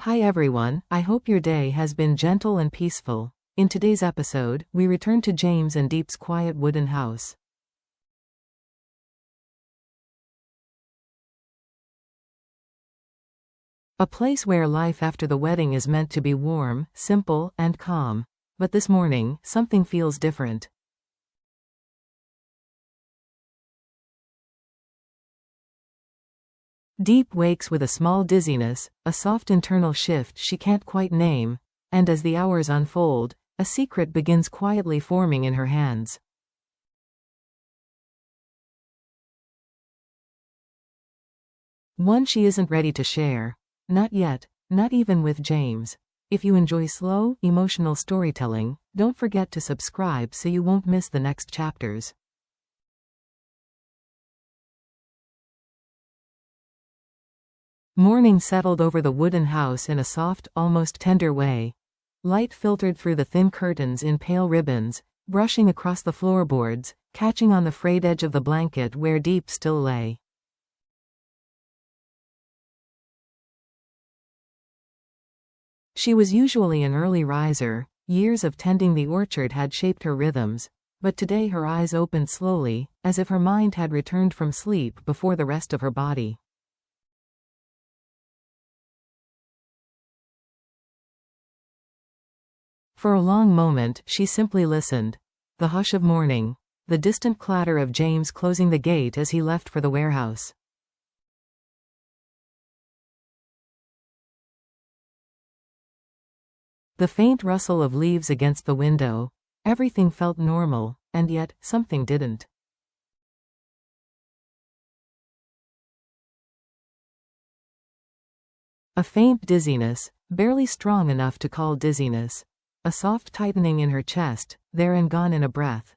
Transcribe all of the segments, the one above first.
Hi everyone, I hope your day has been gentle and peaceful. In today's episode, we return to James and Diep's quiet wooden house. A place where life after the wedding is meant to be warm, simple, and calm. But this morning, something feels different. Diep wakes with a small dizziness, a soft internal shift she can't quite name, and as the hours unfold, a secret begins quietly forming in her hands. One she isn't ready to share. Not yet, not even with James. If you enjoy slow, emotional storytelling, don't forget to subscribe so you won't miss the next chapters. Morning settled over the wooden house in a soft, almost tender way. Light filtered through the thin curtains in pale ribbons, brushing across the floorboards, catching on the frayed edge of the blanket where Diep still lay. She was usually an early riser. Years of tending the orchard had shaped her rhythms, but today her eyes opened slowly, as if her mind had returned from sleep before the rest of her body. For a long moment, she simply listened. The hush of morning. The distant clatter of James closing the gate as he left for the warehouse. The faint rustle of leaves against the window. Everything felt normal, and yet, something didn't. A faint dizziness, barely strong enough to call dizziness. A soft tightening in her chest, there and gone in a breath.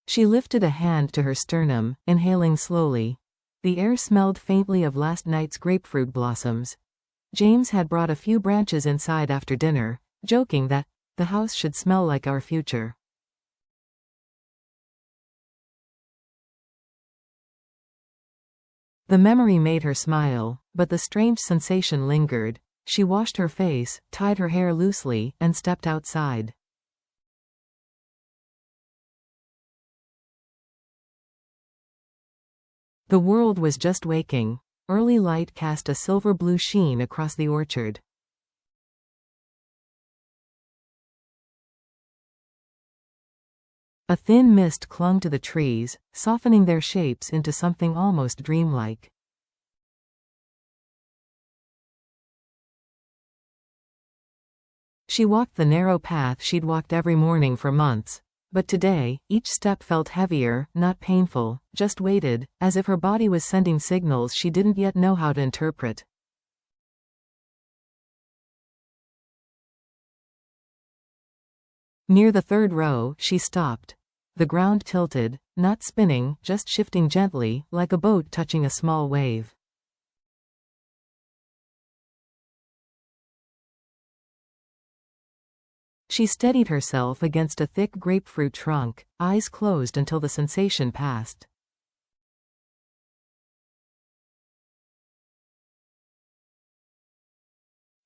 She lifted a hand to her sternum, inhaling slowly. The air smelled faintly of last night's grapefruit blossoms. James had brought a few branches inside after dinner, joking that the house should smell like our future. The memory made her smile, but the strange sensation lingered. She washed her face, tied her hair loosely, and stepped outside. The world was just waking. Early light cast a silver-blue sheen across the orchard. A thin mist clung to the trees, softening their shapes into something almost dreamlike. She walked the narrow path she'd walked every morning for months. But today, each step felt heavier, not painful, just weighted, as if her body was sending signals she didn't yet know how to interpret. Near the third row, she stopped. The ground tilted, not spinning, just shifting gently, like a boat touching a small wave. She steadied herself against a thick grapefruit trunk, eyes closed until the sensation passed.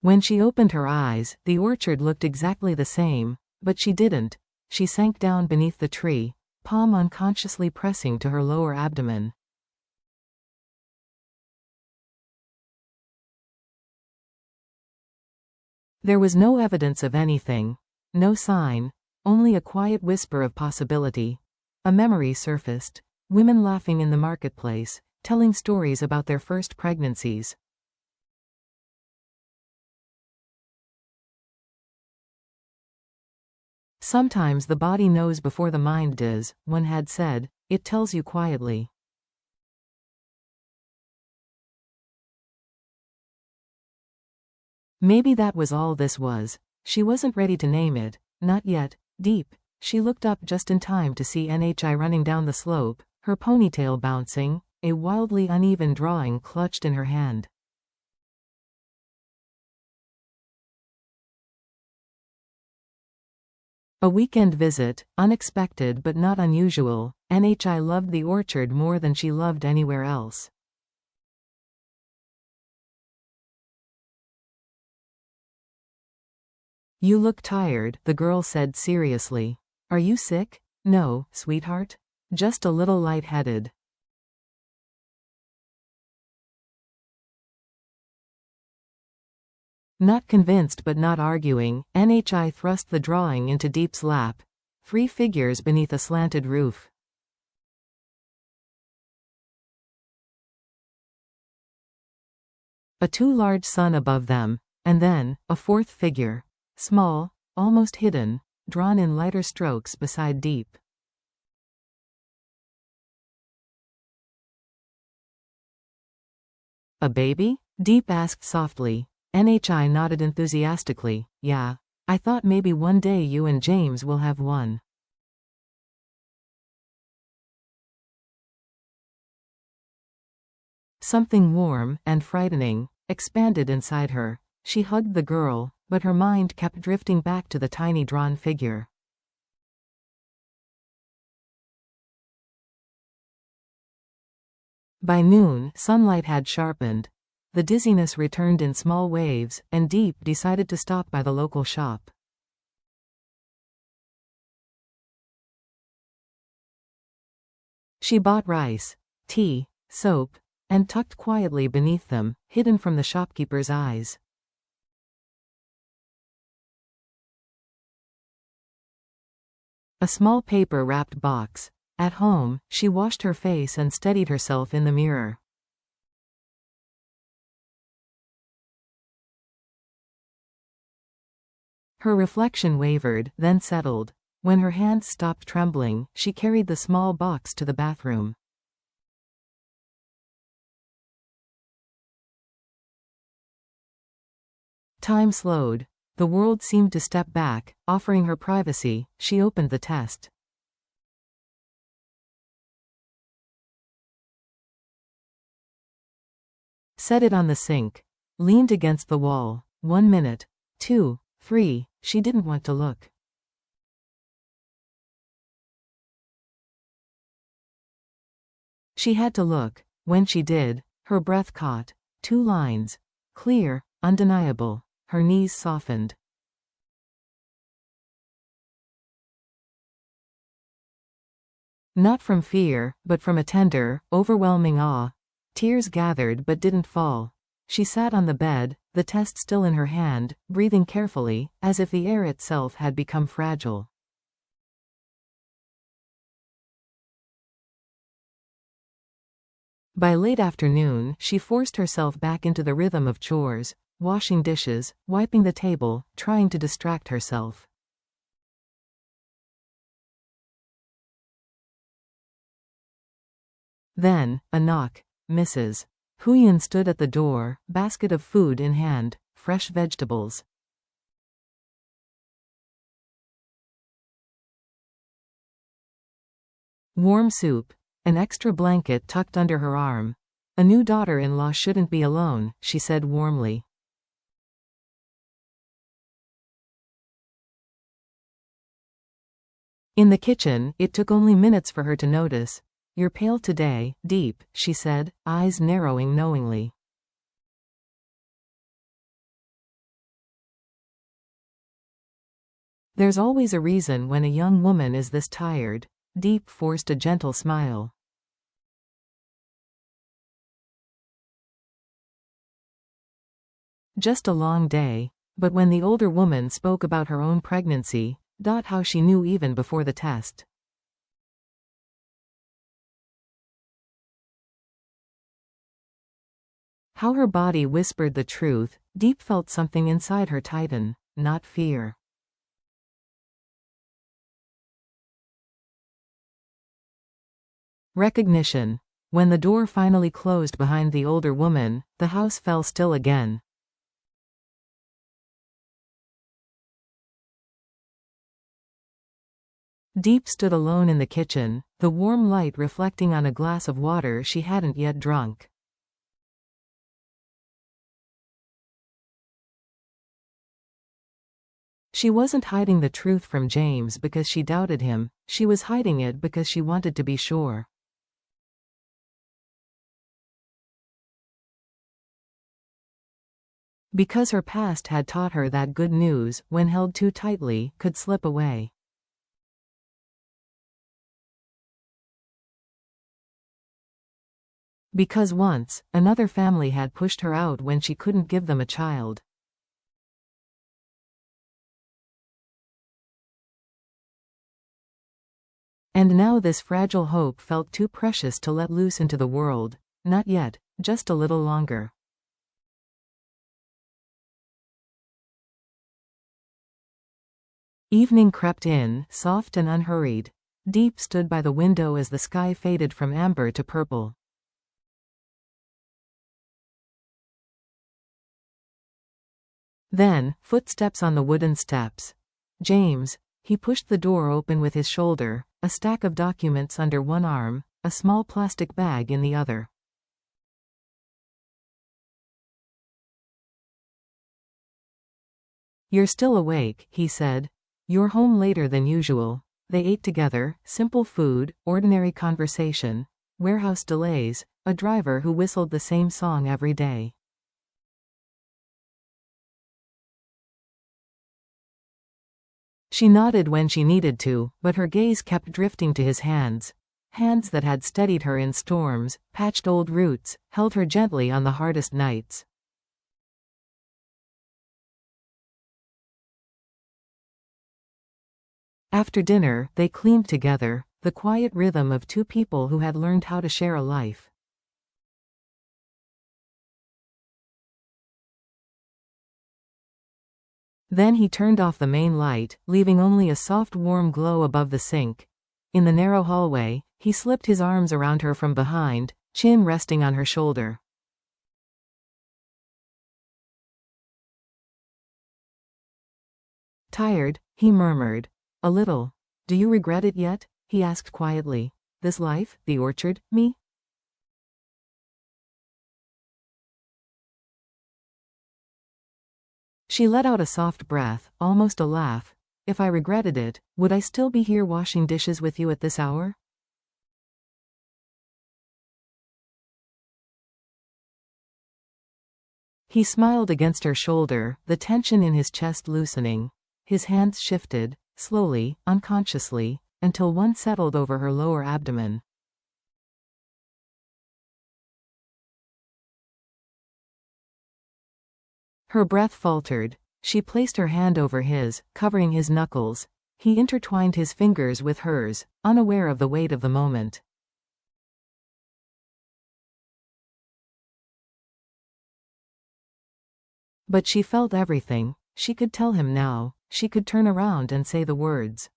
When she opened her eyes, the orchard looked exactly the same, but she didn't. She sank down beneath the tree, palm unconsciously pressing to her lower abdomen. There was no evidence of anything. No sign. Only a quiet whisper of possibility. A memory surfaced. Women laughing in the marketplace, telling stories about their first pregnancies. Sometimes the body knows before the mind does, one had said. It tells you quietly. Maybe that was all this was. She wasn't ready to name it. Not yet. Diep. She looked up just in time to see NHI running down the slope, her ponytail bouncing, a wildly uneven drawing clutched in her hand. A weekend visit, unexpected but not unusual. Nhi loved the orchard more than she loved anywhere else. You look tired, the girl said seriously. Are you sick? No, sweetheart. Just a little light-headed. Not convinced but not arguing, Nhi thrust the drawing into Diep's lap. 3 figures beneath a slanted roof. A too large sun above them, and then, a 4th figure. Small, almost hidden, drawn in lighter strokes beside Diep. A baby? Diep asked softly. Nhi nodded enthusiastically. Yeah. I thought maybe one day you and James will have one. Something warm and frightening expanded inside her. She hugged the girl, but her mind kept drifting back to the tiny drawn figure. By noon, sunlight had sharpened. The dizziness returned in small waves, and Diep decided to stop by the local shop. She bought rice, tea, soap, and tucked quietly beneath them, hidden from the shopkeeper's eyes. A small paper-wrapped box. At home, she washed her face and steadied herself in the mirror. Her reflection wavered, then settled. When her hands stopped trembling, she carried the small box to the bathroom. Time slowed. The world seemed to step back, offering her privacy. She opened the test. Set it on the sink. Leaned against the wall. 1 minute. 2, 3. She didn't want to look. She had to look. When she did, her breath caught. 2 lines. Clear, undeniable. Her knees softened. Not from fear, but from a tender, overwhelming awe. Tears gathered but didn't fall. She sat on the bed, the test still in her hand, breathing carefully, as if the air itself had become fragile. By late afternoon, she forced herself back into the rhythm of chores, washing dishes, wiping the table, trying to distract herself. Then, a knock. Mrs. Huyen stood at the door, basket of food in hand, fresh vegetables. Warm soup. An extra blanket tucked under her arm. A new daughter-in-law shouldn't be alone, she said warmly. In the kitchen, it took only minutes for her to notice. You're pale today, Diep, she said, eyes narrowing knowingly. There's always a reason when a young woman is this tired. Diep forced a gentle smile. Just a long day. But when the older woman spoke about her own pregnancy, how she knew even before the test. How her body whispered the truth, Diep felt something inside her tighten, not fear. Recognition. When the door finally closed behind the older woman, the house fell still again. Diep stood alone in the kitchen, the warm light reflecting on a glass of water she hadn't yet drunk. She wasn't hiding the truth from James because she doubted him, She was hiding it because she wanted to be sure. Because her past had taught her that good news, when held too tightly, could slip away. Because once, another family had pushed her out when she couldn't give them a child. And now this fragile hope felt too precious to let loose into the world. Not yet, just a little longer. Evening crept in, soft and unhurried. Diep stood by the window as the sky faded from amber to purple. Then, footsteps on the wooden steps. James. He pushed the door open with his shoulder, a stack of documents under one arm, a small plastic bag in the other. "You're still awake," he said. "You're home later than usual." They ate together, simple food, ordinary conversation, warehouse delays, a driver who whistled the same song every day. She nodded when she needed to, but her gaze kept drifting to his hands. Hands that had steadied her in storms, patched old roots, held her gently on the hardest nights. After dinner, they cleaned together, the quiet rhythm of two people who had learned how to share a life. Then he turned off the main light, leaving only a soft warm glow above the sink. In the narrow hallway, he slipped his arms around her from behind, chin resting on her shoulder. "Tired?" he murmured. "A little. Do you regret it yet?" he asked quietly. "This life, the orchard, me?" She let out a soft breath, almost a laugh. "If I regretted it, would I still be here washing dishes with you at this hour?" He smiled against her shoulder, the tension in his chest loosening. His hands shifted, slowly, unconsciously, until one settled over her lower abdomen. Her breath faltered. She placed her hand over his, covering his knuckles. He intertwined his fingers with hers, unaware of the weight of the moment. But she felt everything. She could tell him now. She could turn around and say the words.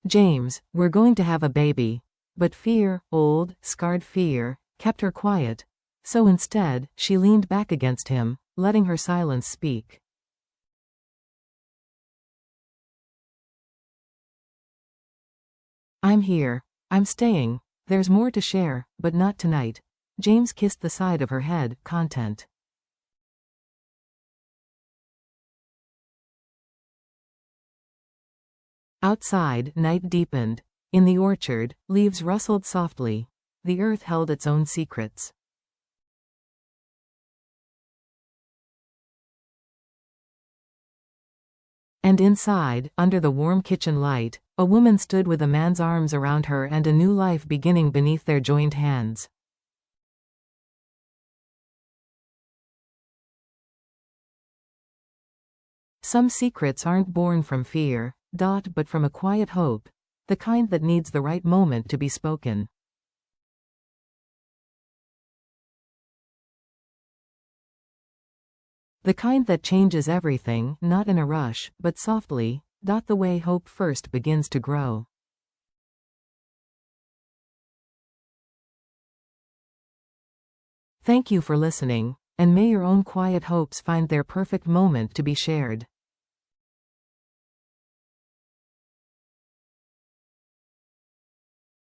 "James, we're going to have a baby." But fear, old, scarred fear, kept her quiet. So instead, she leaned back against him, letting her silence speak. "I'm here. I'm staying. There's more to share, but not tonight." James kissed the side of her head, content. Outside, night deepened. In the orchard, leaves rustled softly. The earth held its own secrets. And inside, under the warm kitchen light, a woman stood with a man's arms around her and a new life beginning beneath their joined hands. Some secrets aren't born from fear, but from a quiet hope, the kind that needs the right moment to be spoken. The kind that changes everything, not in a rush, but softly, the way hope first begins to grow. Thank you for listening, and may your own quiet hopes find their perfect moment to be shared.